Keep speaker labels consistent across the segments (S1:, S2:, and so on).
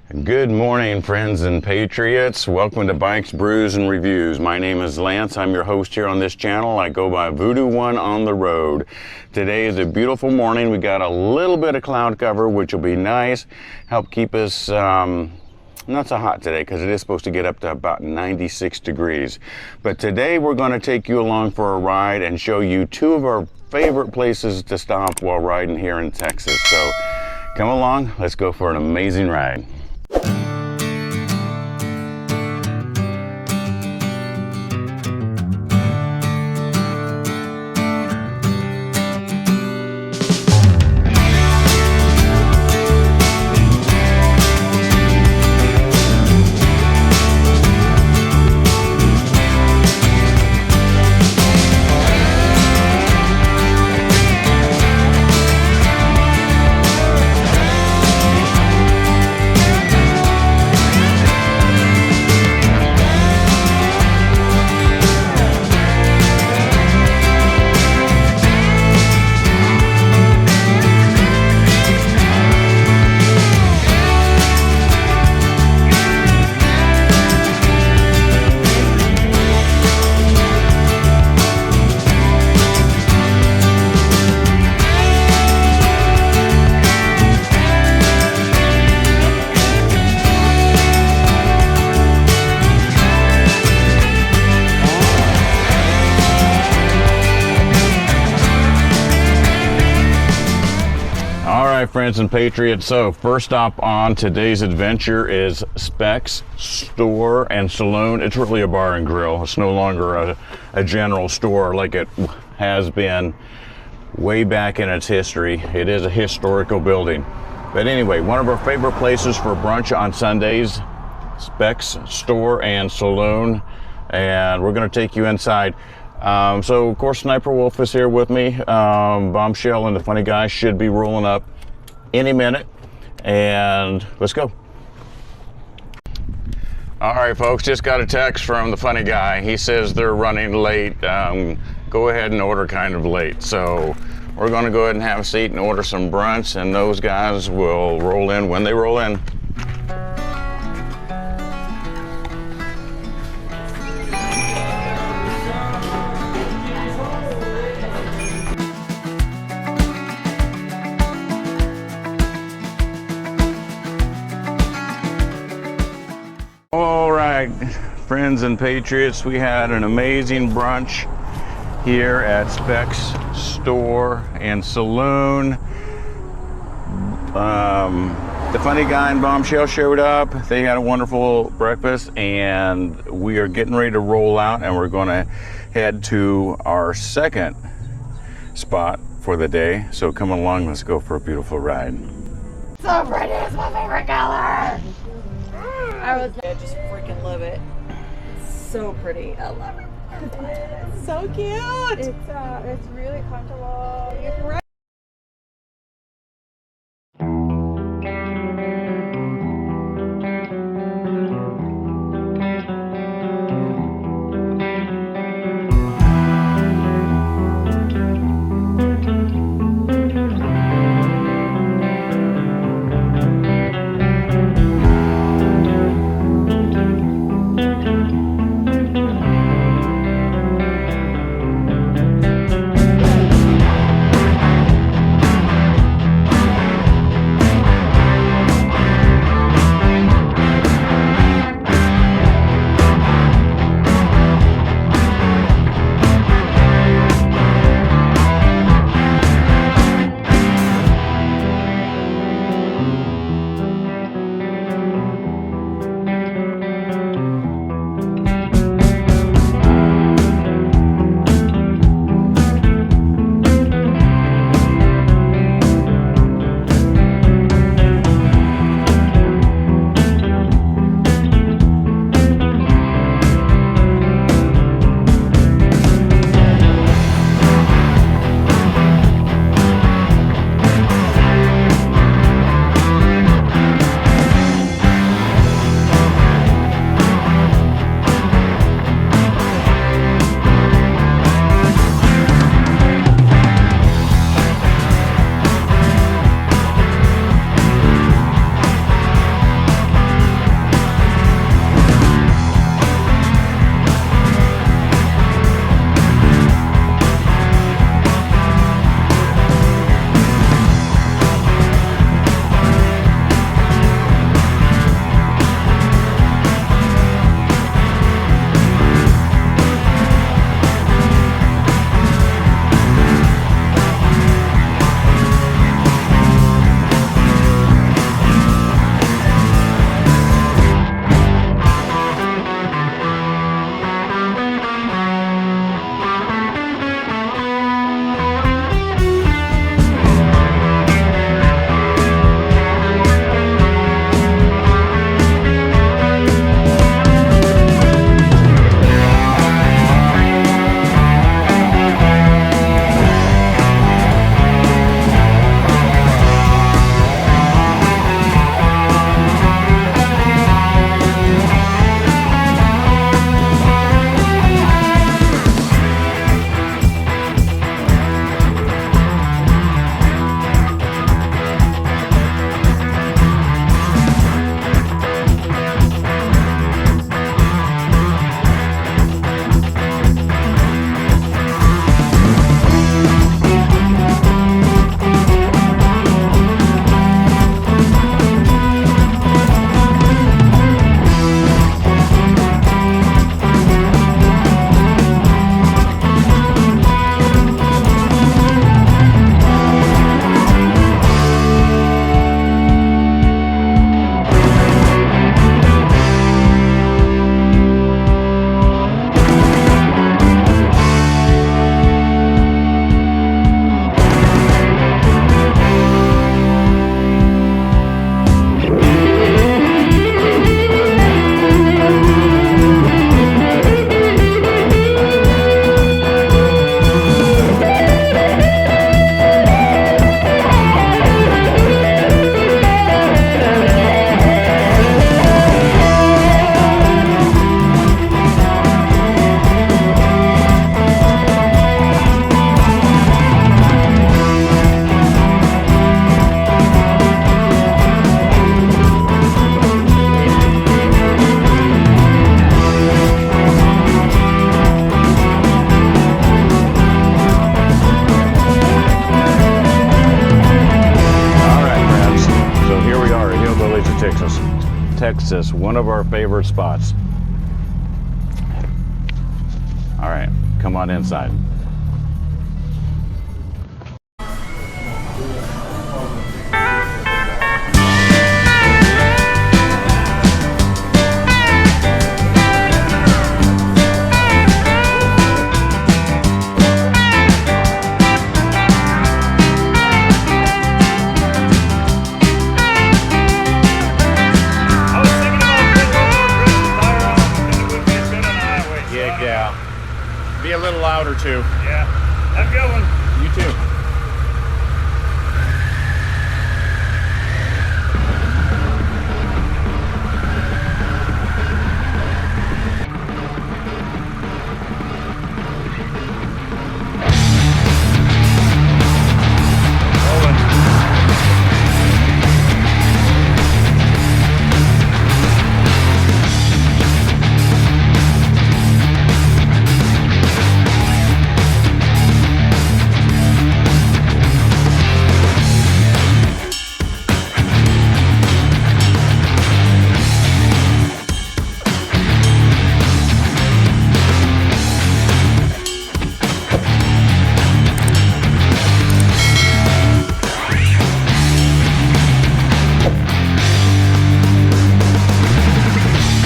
S1: Good morning, friends and patriots. Welcome to Bikes, Brews, and Reviews. My name is Lance. I'm your host here on this channel. I go by Voodoo One on the road. Today is a beautiful morning. We got a little bit of cloud cover, which will be nice. Help keep us not so hot today because it is supposed to get up to about 96 degrees. But today we're going to take you along for a ride and show you two of our favorite places to stop while riding here in Texas. So come along, let's go for an amazing ride. Friends and patriots, so first stop on today's adventure is Specs Store and Saloon. It's really a bar and grill. It's no longer a general store like it has been way back in its history. It is a historical building. But anyway, one of our favorite places for brunch on Sundays, Specs Store and Saloon, and we're going to take you inside. So of course Sniper Wolf is here with me. Bombshell and the Funny Guy should be rolling up any minute, and let's go. All right, folks, just got a text from the Funny Guy. He says they're running late. Go ahead and order kind of late. So we're going to go ahead and have a seat and order some brunch, and those guys will roll in when they roll in. All right, friends and patriots, we had an amazing brunch here at Specs Store and Saloon. The Funny Guy and Bombshell showed up. They had a wonderful breakfast, and we are getting ready to roll out, and we're going to head to our second spot for the day. So come along, let's go for a beautiful ride.
S2: So pretty, it's my favorite color. I just freaking love it. It's so pretty. I love it. It's so cute.
S3: It's really comfortable. You can ride.
S1: village of Texas, one of our favorite spots. All right, come on inside. Be a little louder too.
S4: Yeah, have a good one.
S1: You too.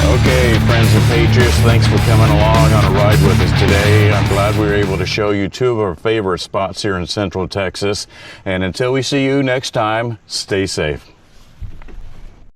S1: Okay, friends and patriots, thanks for coming along on a ride with us today. I'm glad we were able to show you two of our favorite spots here in Central Texas. And until we see you next time, stay safe.